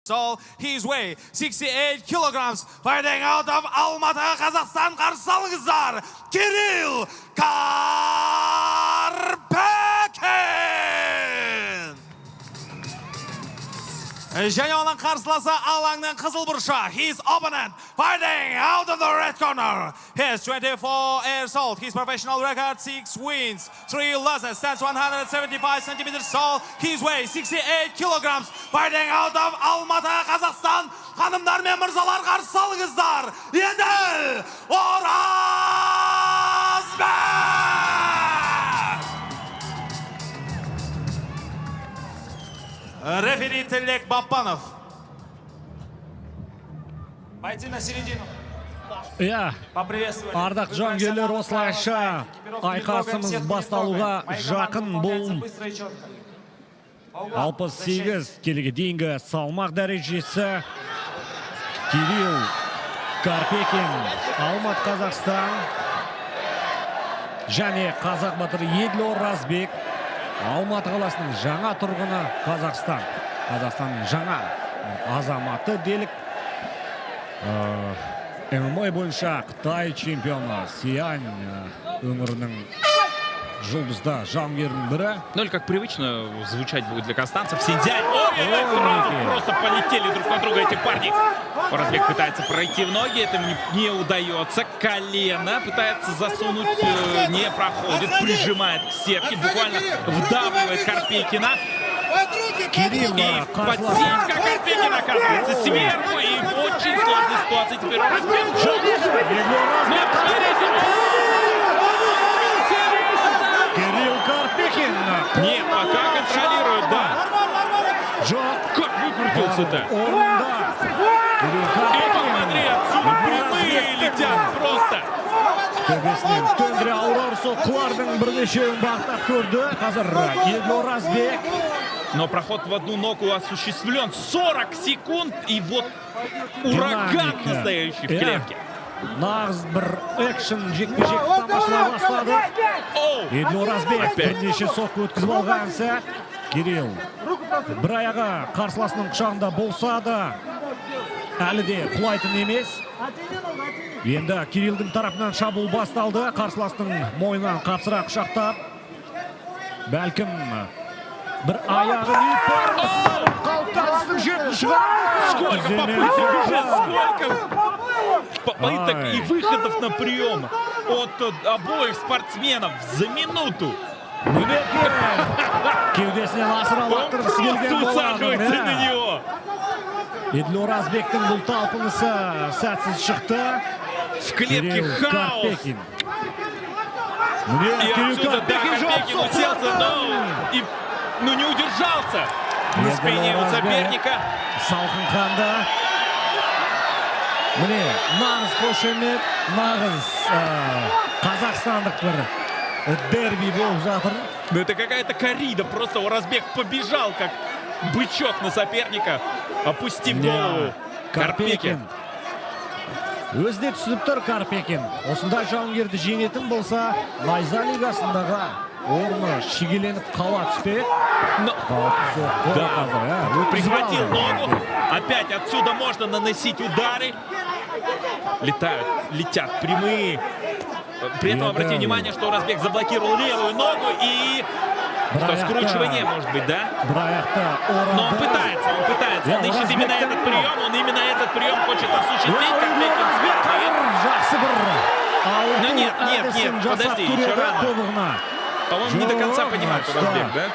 So he's weigh 68 kilograms, fighting out of Almaty, Kazakhstan. Qarşı alыңыздар, Kirill Karpekin. Және оның қарсыласы алаңның қызыл бұрышы. His opponent fighting out of the red corner. He's 24 years old. His professional record 6 wins, 3 losses, stands 175 centimeters tall. His weight 68 kilograms, fighting out of Almaty, Kazakhstan. Hanımlar мен мырзалар, қарсы алыңыздар. Енді Orazbek! Рефери Телек Бапанов. Бойцы на середину. Ардақ жангерлер, осылайша айқасымыз басталуға жақын. Бұл 68 келіге дейінгі салмақ дәрежесі. Кирилл Карпекин, Алматы, Қазақстан. Және қазақ батыры Еділ Оразбек, Алматы қаласының жаңа тұрғыны. Қазақстанның жаңа азаматы делік. ММА бойынша Қытай чемпионы, Сиань өңірінің жұлдызда жауынгерінің бірі. Ну или как привычно звучать будет для казахстанцев. Синьцзянь. Сразу просто полетели друг на друга эти парни. Оразбек пытается пройти в ноги, это не удается. Колено пытается засунуть, не проходит, прижимает к сетке, буквально вдавливает Карпекина. Кирилл И подсечка Карпекина оказывается сверху, и в очень сложной ситуации теперь Оразбек. Кирилл Карпекин. Нет, пока контролирует, да. Как выкрутился-то? И посмотри, отсюда прямые летят просто. Төбесінен төндіре аурар соққылардың бірнешеуін бақтап көрді. Қазір Еділ Оразбек. Но проход в одну ногу осуществлен. 40 секунд, и вот ураган настоящий в клетке. Нағыз бір экшен жекпе-жек тамашалай бастады. Еділ Оразбек бірнеше соққы өткізіп алған сәт. Кирилл бір аяғы қарсыласының құшағында болса да әлі де құлайтын емес. Енді Кириллдің тарапынан шабуыл басталды. Қарсыластың мойнынан қапсыра құшақтап. Бәлкім бір аяғы қауіптарыстың жерін шығар. Сколько попыток и выходов на прием от обоих спортсменов за минуту. Кеудесінен асыра лақтырғысы келген Усаживается на него. Еділ Оразбектің бұл талпынысы сәтсіз шықты. В клетке хаос. И отсюда Карпекин уселся, но не удержался на спине у соперника. Салқын қанды. Міне, нағыз қошемет, нағыз қазақстандық бір дерби болып жатыр. Ну это какая-то коррида, просто Оразбек побежал как бычок на соперника, опустив голову. Карпекин. Өзіне түсініп тұр Карпекин. Осындай жауынгерді жеңетін болса, Найза лигасындағы орны шегеленіп қала түспек. Прихватил ногу. Опять отсюда можно наносить удары. Летят прямые. При этом обратите внимание, что Оразбек заблокировал левую ногу и... Что, скручивание, может быть, да? Но он пытается. Он ищет именно этот прием, хочет осуществить. Карпекин сверху. Но нет, подожди, еще рано. По-моему, не до конца понимает Оразбек, да?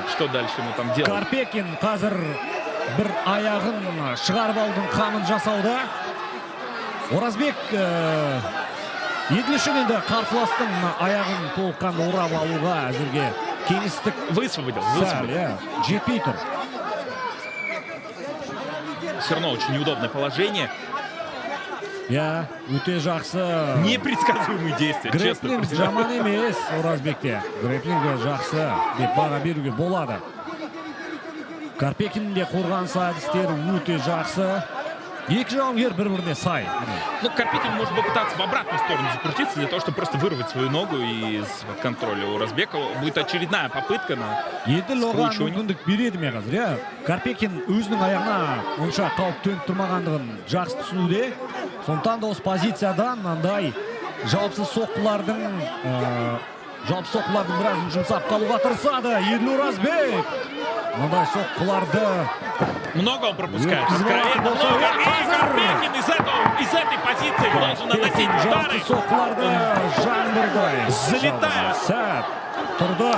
Что дальше ему там делать? Карпекин қазір бір аяғын шығарып алдың қамын жасауда. Оразбек Еділ үшін енді қарсыластың аяғын толыққанды орап алуға әзірге кеңістік высвободил. Жетпей тұр. Все равно очень неудобное положение. Өте жақсы. Непредсказуемые действия, честно. Грэпплинг жаман емес Оразбекте. Грэпплинг жақсы деп баға беруге болады. Карпекинде қорғаныс әдістері өте жақсы. Екі жауынгер бір-біріне сай. Ну, Карпекин может попытаться в обратную сторону закрутиться для того, чтобы просто вырвать свою ногу из контроля у Разбекова. Будет очередная попытка на Еділ оған скручивание. мүмкіндік береді ме қазір, иә? Карпекин өзінің аяғына онша қауіп төніп тұрмағандығын жақсы түсінуде. Сондықтан да осы позициядан мынандай жауапсыз соққылардың біразын жұмсап қалуға тырысады. Еділ Оразбек мынандай соққыларды много он пропускает. Нет, Откровенно много. много. И Карпекин из этой позиции должен наносить удары. жауапсыз соққыларды жаңбырдай Залетает. сәт тұрды.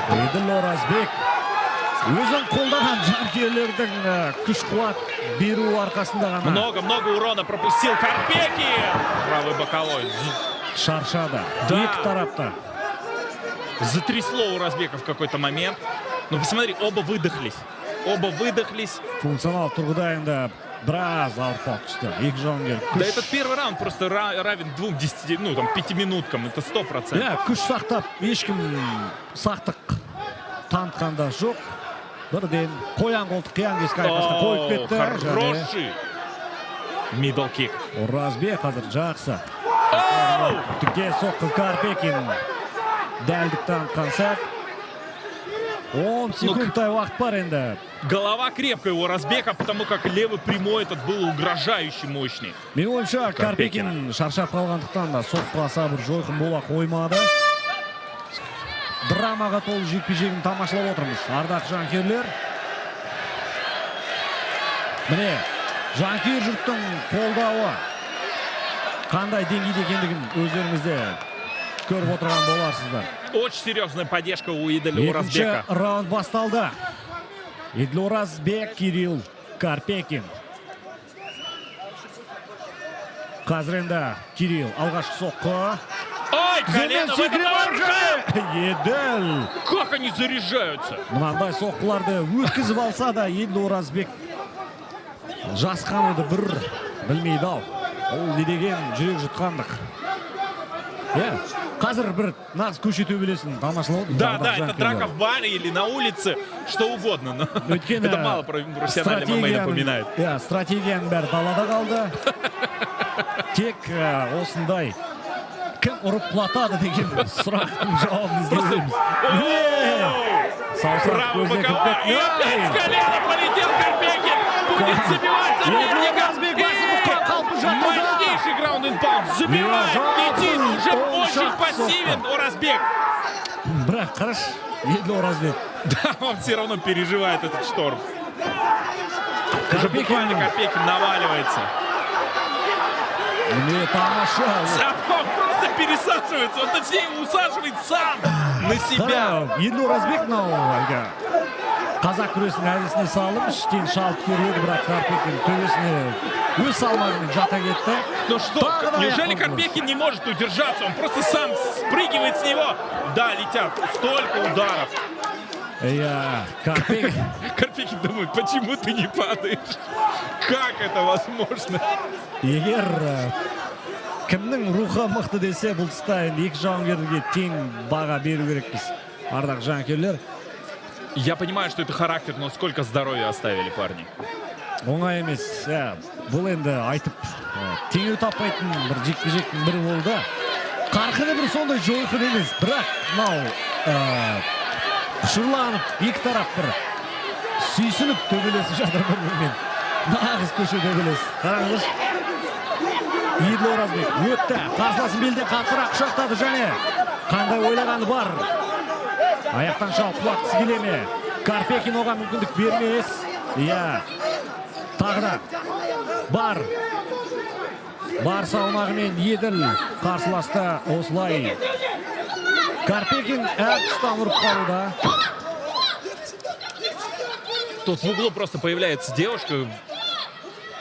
Еділ Оразбек өзін қолдаған жанкүйерлердің күш-қуат беру арқасында ғана Много урона пропустил Карпекин. Правый боковой. шаршады. Да. Екі тарапта. Затрясло у Разбека в какой-то момент. Ну, посмотри, оба выдохлись. Функционал тұрғыда енді біраз ауыртпалық түсті. Екі жауынгер Да күш. этот первый раунд просто равен 5 минуткам. Это 100%. Иә, күш сақтап, ешкім сақтық танытқанда жоқ. Бірден қоян қолтық қиян кескі айқасқа қойып кетті. Хороший мидл-кик. Оразбек қазір жақсы. Тіке соққы Карпекин дәлдік танытқан сәт. 10 секундтай уақыт бар енді. Голова крепкая у Разбека, потому как левый прямой этот был угрожающий мощный. Мен ойымша Карпекин шаршап қалғандықтан да соққыласа бір жойқын бола қоймады. Драмаға толы жекпе-жегін тамашалап отырмыз. Ардақ жанкүйерлер. Міне, жанкүйер жұрттың қолдауы қандай деңгейде екендігін өздеріңізде көріп отырған боларсыздар. Очень серьезная поддержка у Еділ Оразбека. Екінші раунд басталды. Еділ Оразбек, Кирилл Карпекин. Қазір енді Кирилл алғашқы соққы. Ой, колено в этот момент. Еділ. Как они заряжаются. Мынандай соққыларды өткізіп алса да Еділ Оразбек жасқануды бір білмейді ау. Ол не деген жүрек жұтқандық. Қазір бір нағыз көше төбелесін тамашалап отырмыз. Да, это драка в баре или на улице, что угодно. Но это мало профессиональный ММА напоминает. Стратегияның бәрі далада қалды. Тек осындай кім ұрып құлатады деген сұрақтың жауабын іздейміз. Правый боковой. И опять с колена полетел Карпекин. Будет забивать соперника. Мощнейший граунд-энд-паунд. Забивает, летит. Уже очень пассивен Оразбек. Бірақ, қараш, Еділ Оразбек. Да, он все равно переживает этот шторм. Уже буквально Карпекин наваливается. Мне тамаша. Он просто пересаживается. Он точнее усаживает сам на себя. Еділ Оразбек мынау қазақ күресінің әдісіне салып, іштен шалып көреді, бірақ Карпекин төбесіне өз салмағымен жата кетті. Ну что, неужели Карпекин не может удержаться? Он просто сам спрыгивает с него. Да, летят столько ударов. Карпекин думает, почему ты не падаешь? Как это возможно? Егер кімнің рухы мықты десе, бұл тұста енді екі жауынгерге тең баға беру керекпіз. Ардақ жанкүйерлер. Я понимаю, что это характер, но сколько здоровья оставили парни. Оңай емес. Бұл енді айтып теңеу таппайтын бір жекпе-жектің бірі болды. Қарқыны бір сондай жойқын емес. Бірақ мынау шырланып, екі тарап бір сүйсініп төбелесіп жатыр бір-бірімен. Нағыз көше төбелес. Қараңыз. Еділ Оразбек өтті. Қарсыласын белден қаттырақ құшақтады және қандай ойлағаны бар. Аяқтан шалып құлатқысы келе ме? Карпекин оған мүмкіндік бермес. Тағы да бар салмағымен Еділ қарсыласта осылай. Карпекин әр тұстан ұрып қалуда. Тут в углу просто появляется девушка.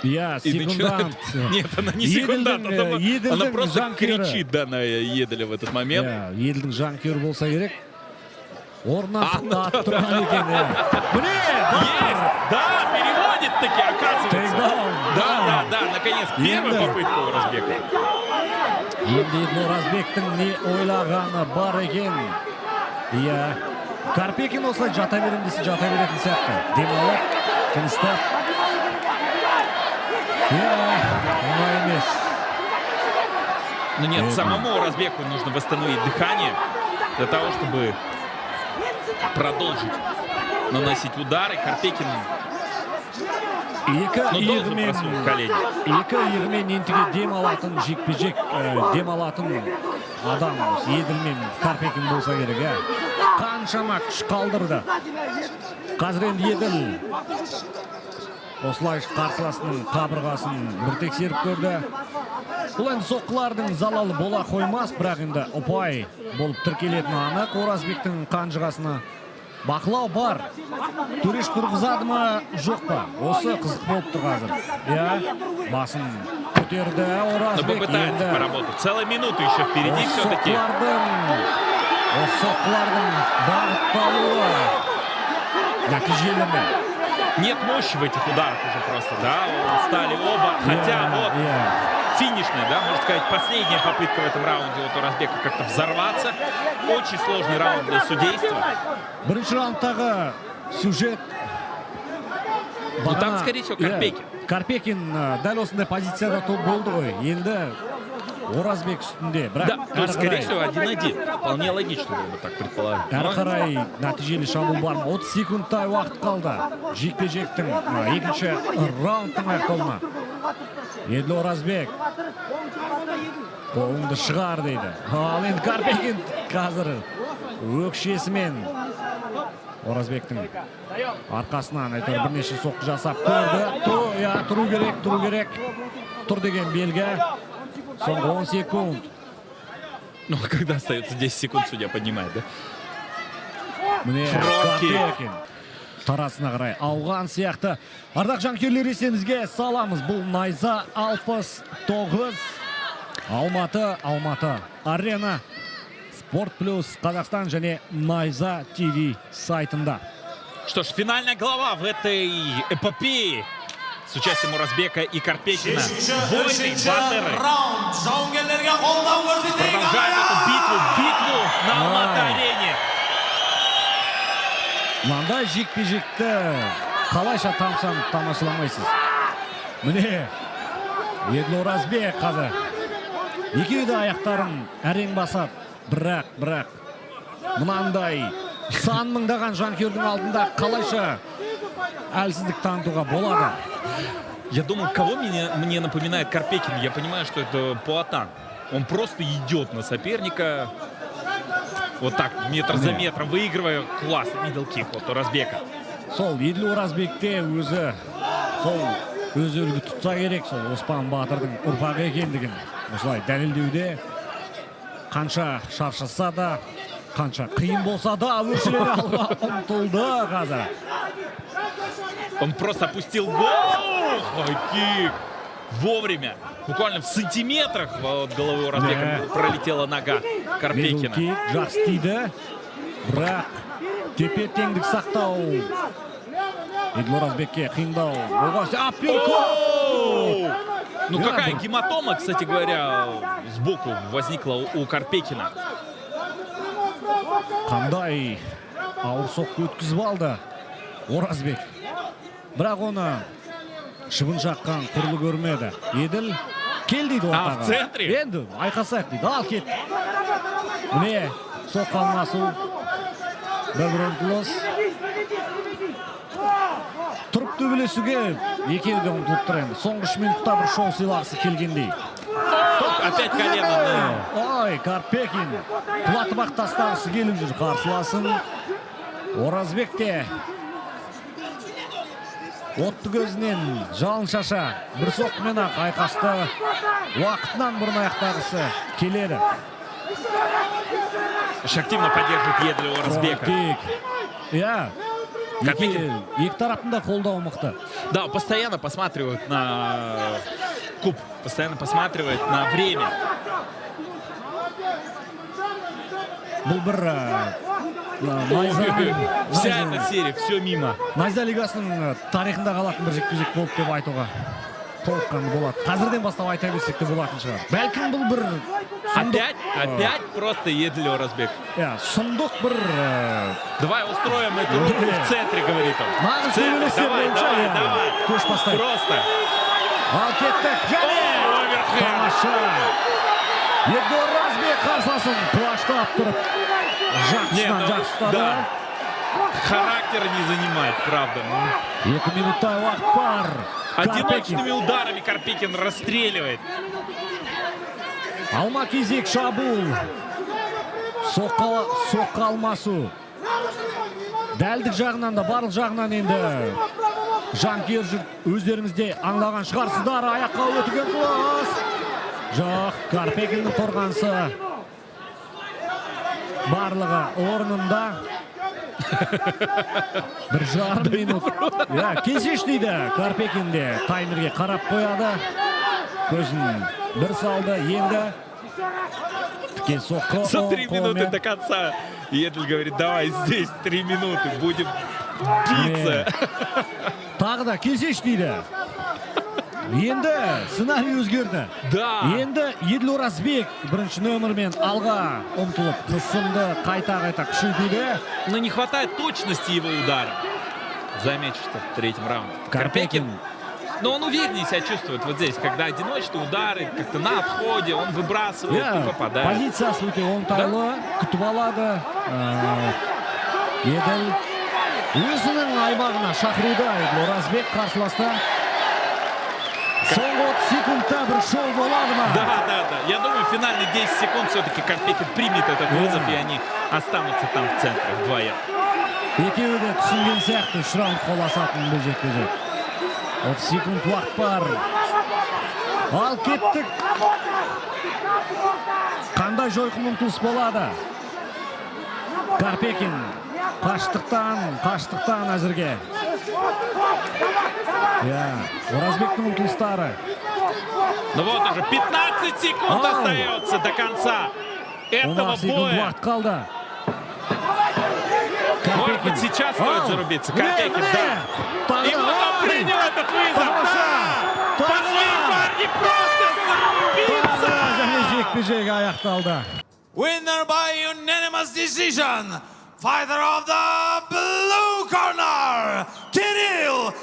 Секундант. Нет, она не секундант. Она просто кричит на Еділя в этот момент. Еділдің жанкүйері болса керек. Орнан тұтатып тұрған екен. Есть! Да, переводит таки, оказывается. Да, наконец, первая попытка у Оразбека. Еділ Оразбектің не ойлағаны бар екен. Карпекин осылай жата берем десе жата беретін сияқты. Демалып, тыныстап. Оңай емес. Но нет, самому Оразбеку нужно восстановить дыхание для того, чтобы продолжить наносить удары. Карпекин должен просунуть колени. Екі иығымен ентіге дем алатын жекпе-жек, дем алатын адам Еділ мен Карпекин болса керек. Қаншама күш қалдырды. Қазір енді Еділ осылай қарсыласының қабырғасын бір тексеріп көрді. Бұл енді соққылардың залалы бола қоймас, бірақ енді ұпай болып тіркелетіні анық. Оразбектің қанжығасына бақылау бар. Төреш тұрғызады ма, жоқ па? Осы қызық болып тұр қазір. Басын көтерді Оразбек. Попытается поработать. Целая минута еще впереди все-таки. Соққылардың бағытталуы нәтижелі ме? Нет мощи в этих ударах уже просто, да? Устали оба. Хотя вот финишная, да, можно сказать, последняя попытка в этом раунде у Оразбека как-то взорваться. Очень сложный раунд для судейства. Бірінші раундтағы сюжет. Ну там, скорее всего, Карпекин. Карпекин дәл осындай позицияда топ болды ғой. Енді Оразбек үстінде. Да, то есть, скорее всего, 1-1. Вполне логично было бы так предположить. Әрі қарай нәтижелі шабуыл бар. 30 секундтай уақыт қалды. Жекпе-жектің екінші раундтың аяқталуына. Еділ Оразбек қолыңды шығар дейді. Ал енді Карпекин қазір өкшесімен Оразбектің арқасынан әйтеуір бірнеше соққы жасап көрді. Тұру керек. Тұр деген белгі. Соңғы 10 секунд. Ну, когда остается 10 секунд, судья поднимает, да? Міне Карпекин тарасына қарай ауған сияқты. Ардақ жанкүйерлер, естеріңізге саламыз. Бұл Найза 69 Алматы Арена Спорт плюс Қазақстан және Найза ТВ сайтында. Что ж, финальная глава в этой эпопее с участием Оразбека и Карпекина. Войны, баттеры. Продолжаем эту битву на Алматы-арене. Мынандай жекпе-жекті қалайша тамашаламайсыз. Міне Еділ Оразбек қазір екеуі де аяқтарын әрең басады. Бірақ мынандай сан мыңдаған жанкүйердің алдында қалайша әлсіздік танытуға болады. Я думаю, кого мне напоминает Карпекин? Я понимаю, что это Пуатан. Он просто идет на соперника. Вот так, метр за метром, выигрывая. Классный мидл-кик от Оразбека. Сол Еділ Оразбекте өзі үлгі тұтса керек. Сол Оспан Батырдың ұрпағы екендігін осылай дәлелдеуде. Қанша шаршаса да, қанша қиын болса да, өршілері алға ұмтылды қазір. Он просто опустил голову. Кик. Вовремя. Буквально в сантиметрах от головы Оразбека пролетела нога Карпекина. Мидл-кик жақсы тиді. Бірақ тепе-теңдік сақтау Еділ Оразбекке қиындау. Ну какая гематома, кстати говоря, сбоку возникла у Карпекина. Қандай ауыр соққы өткізіп алды Оразбек. Бірақ оны шыбын жаққан құрлы көрмеді. Еділ кел дейді ортаға. В центре? Енді айқасақ дейді. Ал кет. Міне соққы алмасу. Бір ұмтылыс. Тұрып төбелесуге екеуі де ұмтылып тұр енді. Соңғы 3 минутта бір шоу сыйлағысы келгендей. Опять колено. Ой, Карпекин құлатып тастағысы келіп жүр қарсыласын. Оразбекте отты көзінен жалын шаша бір соққымен ақ айқасты. Уақытынан бұрын аяқтағысы келеді. Активно поддерживает Еділ Оразбека. Екі тарапында қолдау мықты. Да, постоянно посматривают на куб, постоянно посматривает на время. Бұл бір Вся эта серия, все мимо. Найза лигасының тарихында қалатын бір жекпе-жек болып деп айтуға толыққанды болады. Қазірден бастап айта берсек те болатын шығар. Бәлкім бұл бір Опять просто Еділ Оразбек. Сұмдық бір... Давай устроим эту руку в центре, говорит он. Давай. Көш бастай. Просто. Al ketdik. Tamosha. Yegor Razbek qarsasin qulashtab turib. Жақсы ұстады. Да. Характера не занимает, правда. 2 минуттай уақыт бар. Одиночными ударами Карпекин расстреливает. Алма кезек шабуыл. Соққа алмасу. Дәлдік жағынан да барлық жағынан енді жанкүйер өздеріңізде аңлаған шығарсыздар. Аяққа өтіген класс. Жоқ, Карпекиннің қорғанысы барлығы орнында. 1,5 минут. Кезеш дейді Карпекинде. Таймерге қарап қояды. Көзін бір салды, енді За 3 минуты до конца. Едль говорит, давай здесь 3 минуты, будем биться. Тағы да кезеш дейді. Енді сценарий өзгерді. Да. Енді Еділ Оразбек бірінші нөмірмен алға ұмтылып, қысымды қайта күшейтуде. Но не хватает точности его удара. Замечу, что в третьем раунде. Карпекин. Но он увереннее себя чувствует вот здесь, когда одиночные удары, как-то на обходе, он выбрасывает и попадает. Позициясы өте оңтайлы, күтіп алады. Еділ өзінің аймағына шақыруда Еділ Оразбек қарсыласта. Соңғы 30 секундта бір шоу болады ма? Да. Я думаю, финальные 10 секунд все-таки Карпекин примет этот вызов, и они останутся там в центре вдвоем. Екеуі де түсінген сияқты үш раунд қоласатын бұл жекпе-жек. 30 секунд уақыт бар. Ал кеттік. Қандай жойқын ұмтылыс болады? Карпекин қаштықтан әзірге. Оразбектің ұмтылыстары. Ну вот уже 15 секунд остается до конца этого боя. Уақыт қалды. Может быть, сейчас стоит зарубиться. Карпекин, да. И вот он принял этот вызов. Пошли, парни, просто зарубиться. Жекпе-жек аяқталды. Winner by unanimous decision, fighter of the blue corner, Kirill